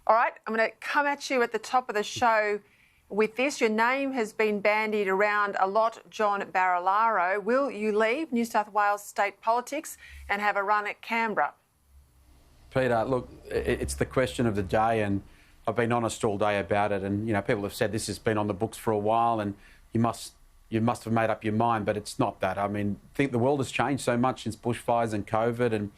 All right, I'm going to come at you at the top of the show with this. Your name has been bandied around a lot, John Barilaro. Will you leave New South Wales state politics and have a run at Canberra? Peter, look, it's the question of the day, and I've been honest all day about it. And, you know, people have said this has been on the books for a while and you must have made up your mind, but it's not that. I mean, I think the world has changed so much since bushfires and COVID, and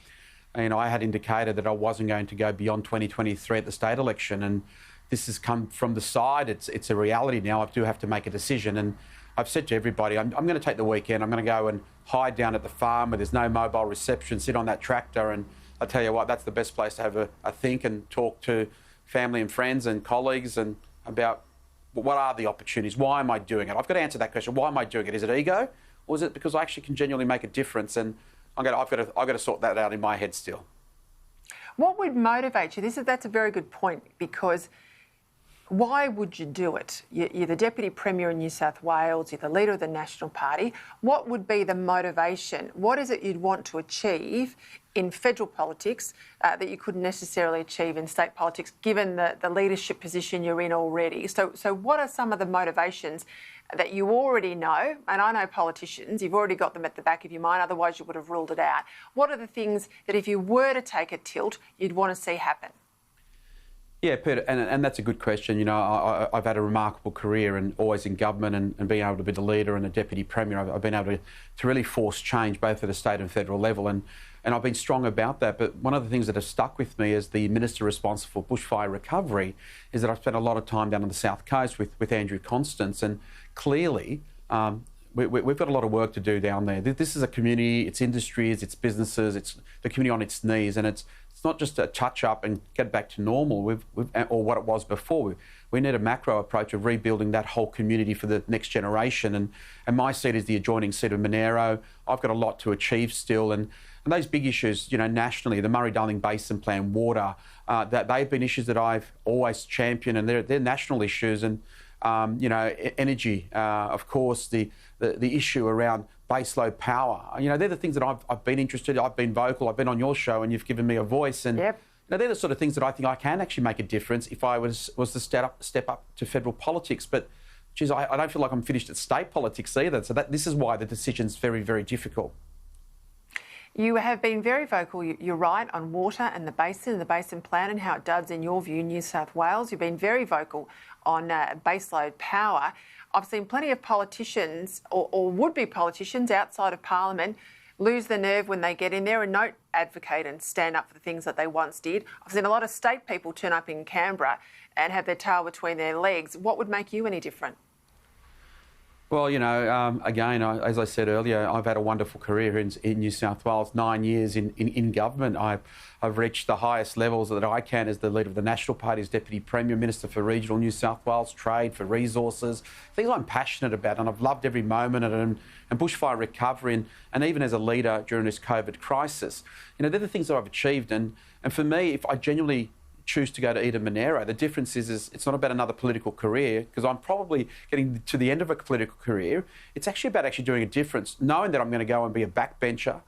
you know, I had indicated that I wasn't going to go beyond 2023 at the state election, and this has come from the side. It's a reality now. I do have to make a decision, and I've said to everybody, I'm going to take the weekend. I'm going to go and hide down at the farm where there's no mobile reception, sit on that tractor, and I tell you what, that's the best place to have a think and talk to family and friends and colleagues and about what are the opportunities? Why am I doing it? I've got to answer that question. Why am I doing it? Is it ego, or is it because I actually can genuinely make a difference? And I've got to sort that out in my head still. What would motivate you? That's a very good point, because why would you do it? You're the Deputy Premier in New South Wales, you're the leader of the National Party. What would be the motivation? What is it you'd want to achieve in federal politics that you couldn't necessarily achieve in state politics, given the leadership position you're in already? So what are some of the motivations that you already know? And I know politicians, you've already got them at the back of your mind, otherwise you would have ruled it out. What are the things that if you were to take a tilt, you'd want to see happen? Yeah, Peter, and that's a good question. You know, I've had a remarkable career and always in government and being able to be the leader and the Deputy Premier. I've been able to really force change both at a state and federal level, and I've been strong about that. But one of the things that has stuck with me as the Minister responsible for bushfire recovery is that I've spent a lot of time down on the South Coast with Andrew Constance, and clearly we've got a lot of work to do down there. This is a community, it's industries, it's businesses, it's the community on its knees, and it's not just a touch up and get back to normal or what it was before. We need a macro approach of rebuilding that whole community for the next generation. And my seat is the adjoining seat of Monaro. I've got a lot to achieve still. And those big issues, you know, nationally, the Murray-Darling Basin Plan, water, that they've been issues that I've always championed, and they're national issues. And you know, energy, of course, the issue around baseload power. You know, they're the things that I've been interested in. I've been vocal. I've been on your show and you've given me a voice. And yep. You know, they're the sort of things that I think I can actually make a difference if I was to step up to federal politics. But, geez, I don't feel like I'm finished at state politics either. So this is why the decision's very, very difficult. You have been very vocal, you're right, on water and the basin plan and how it does, in your view, New South Wales. You've been very vocal on baseload power. I've seen plenty of politicians or would-be politicians outside of Parliament lose the nerve when they get in there and not advocate and stand up for the things that they once did. I've seen a lot of state people turn up in Canberra and have their tail between their legs. What would make you any different? Well, you know, again, as I said earlier, I've had a wonderful career in New South Wales, 9 years in government. I've reached the highest levels that I can as the leader of the National Party, as Deputy Premier, Minister for Regional New South Wales, Trade, for Resources, things I'm passionate about, and I've loved every moment of it, and bushfire recovery, and even as a leader during this COVID crisis. You know, they're the things that I've achieved, and for me, if I genuinely choose to go to Eden-Monaro, the difference is it's not about another political career, because I'm probably getting to the end of a political career. It's actually about doing a difference, knowing that I'm going to go and be a backbencher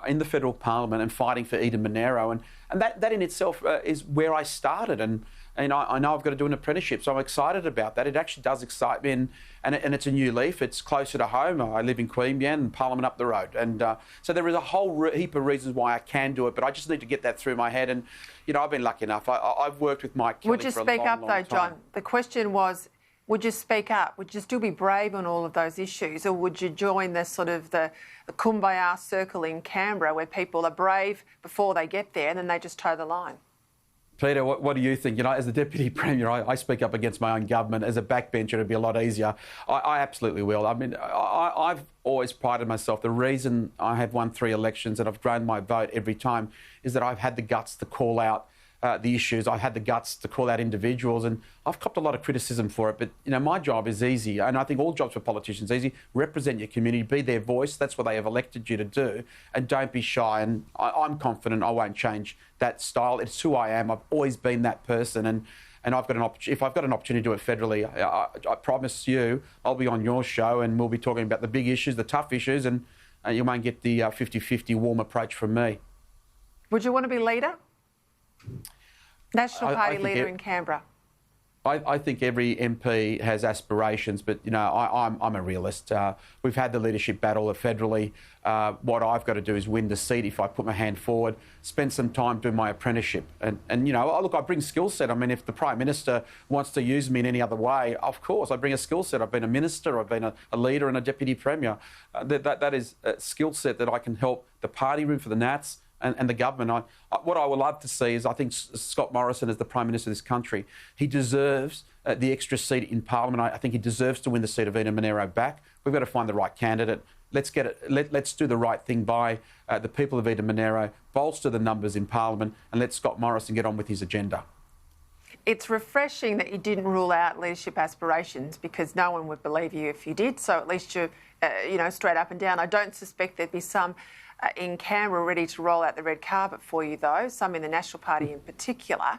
in the federal parliament and fighting for Eden-Monaro, and that in itself is where I started, and I know I've got to do an apprenticeship, so I'm excited about that. It actually does excite me, and it's a new leaf. It's closer to home. I live in Queanbeyan and Parliament up the road, and so there is a whole heap of reasons why I can do it, but I just need to get that through my head. And you know, I've been lucky enough. I've worked with Mike Kelly for a long, long time. Would you speak up though, John? The question was, would you speak up? Would you still be brave on all of those issues, or would you join the sort of the kumbaya circle in Canberra where people are brave before they get there and then they just toe the line? Peter, what do you think? You know, as the Deputy Premier, I speak up against my own government. As a backbencher, it'd be a lot easier. I absolutely will. I mean, I've always prided myself. The reason I have won 3 elections and I've grown my vote every time is that I've had the guts to call out the issues. I've had the guts to call out individuals, and I've copped a lot of criticism for it. But, you know, my job is easy, and I think all jobs for politicians are easy. Represent your community, be their voice. That's what they have elected you to do, and don't be shy. And I'm confident I won't change that style. It's who I am. I've always been that person, and I've got an opportunity. If I've got an opportunity to do it federally, I promise you, I'll be on your show, and we'll be talking about the big issues, the tough issues, and you won't get the 50-50 warm approach from me. Would you want to be leader? National Party think leader in Canberra. I think every MP has aspirations, but, you know, I'm a realist. We've had the leadership battle federally. What I've got to do is win the seat if I put my hand forward, spend some time doing my apprenticeship. And you know, look, I bring skill set. I mean, if the Prime Minister wants to use me in any other way, of course, I bring a skill set. I've been a minister, I've been a leader and a Deputy Premier. That is a skill set that I can help the party room for the Nats and the government. What I would love to see is, I think Scott Morrison, as the Prime Minister of this country, he deserves the extra seat in Parliament. I think he deserves to win the seat of Eden-Monaro back. We've got to find the right candidate. Let's get it. Let's do the right thing by the people of Eden-Monaro, bolster the numbers in Parliament, and let Scott Morrison get on with his agenda. It's refreshing that you didn't rule out leadership aspirations, because no one would believe you if you did. So at least you're, you know, straight up and down. I don't suspect there'd be some in Canberra ready to roll out the red carpet for you, though, some in the National Party in particular.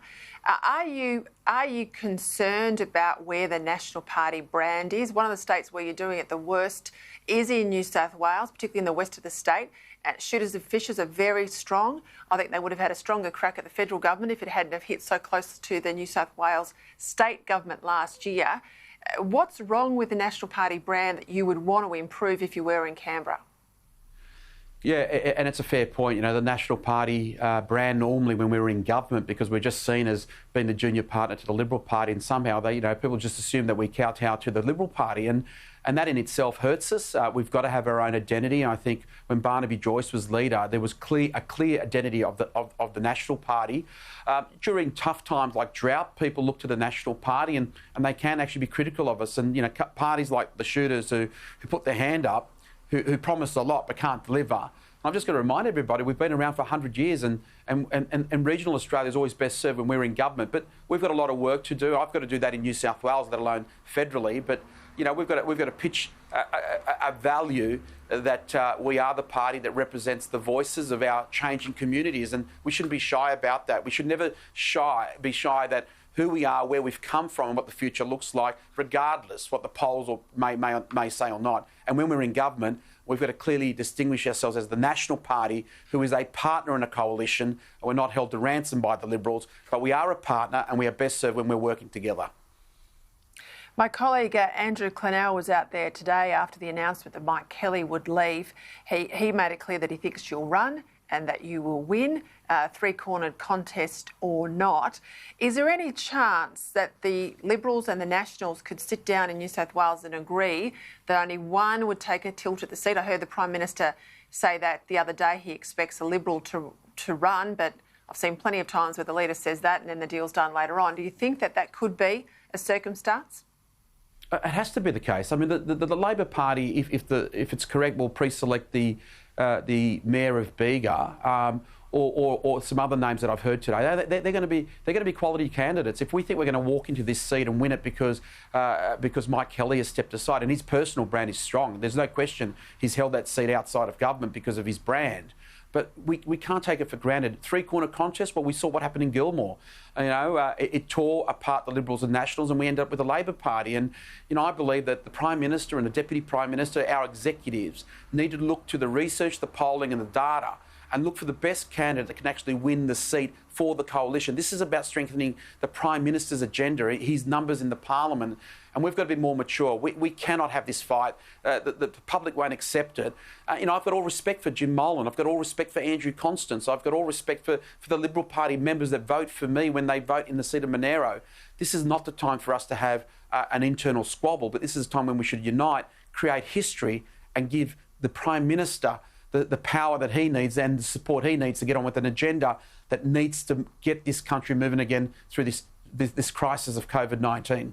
Are you concerned about where the National Party brand is? One of the states where you're doing it the worst is in New South Wales, particularly in the west of the state. Shooters and fishers are very strong. I think they would have had a stronger crack at the federal government if it hadn't have hit so close to the New South Wales state government last year. What's wrong with the National Party brand that you would want to improve if you were in Canberra? Yeah, and it's a fair point. You know, the National Party brand normally when we were in government, because we're just seen as being the junior partner to the Liberal Party, and somehow they, you know, people just assume that we kowtow to the Liberal Party, and that in itself hurts us. We've got to have our own identity. And I think when Barnaby Joyce was leader, there was a clear identity of the National Party. During tough times like drought, people look to the National Party, and they can actually be critical of us. And, you know, parties like the Shooters who put their hand up, who promise a lot but can't deliver. I've just got to remind everybody, we've been around for 100 years, and regional Australia is always best served when we're in government. But we've got a lot of work to do. I've got to do that in New South Wales, let alone federally. But, you know, we've got to pitch a value that we are the party that represents the voices of our changing communities, and we shouldn't be shy about that. We should never be shy that who we are, where we've come from, and what the future looks like, regardless what the polls may say or not. And when we're in government, we've got to clearly distinguish ourselves as the National Party, who is a partner in a coalition. We're not held to ransom by the Liberals, but we are a partner, and we are best served when we're working together. My colleague Andrew Clennell was out there today after the announcement that Mike Kelly would leave. He made it clear that he thinks you'll run and that you will win, three-cornered contest or not. Is there any chance that the Liberals and the Nationals could sit down in New South Wales and agree that only one would take a tilt at the seat? I heard the Prime Minister say that the other day. He expects a Liberal to run, but I've seen plenty of times where the leader says that and then the deal's done later on. Do you think that could be a circumstance? It has to be the case. I mean, the Labor Party, if it's correct, will pre-select the Mayor of Bega or some other names that I've heard today. They're going to be quality candidates. If we think we're going to walk into this seat and win it because Mike Kelly has stepped aside and his personal brand is strong, there's no question he's held that seat outside of government because of his brand. But we can't take it for granted. Three-corner contest, well, we saw what happened in Gilmore. You know, it tore apart the Liberals and Nationals, and we ended up with the Labor Party. And, you know, I believe that the Prime Minister and the Deputy Prime Minister, our executives, need to look to the research, the polling and the data and look for the best candidate that can actually win the seat for the coalition. This is about strengthening the Prime Minister's agenda, his numbers in the Parliament, and we've got to be more mature. We cannot have this fight. The public won't accept it. You know, I've got all respect for Jim Molan. I've got all respect for Andrew Constance. I've got all respect for the Liberal Party members that vote for me when they vote in the seat of Monaro. This is not the time for us to have an internal squabble, but this is a time when we should unite, create history and give the Prime Minister the power that he needs and the support he needs to get on with an agenda that needs to get this country moving again through this crisis of COVID-19.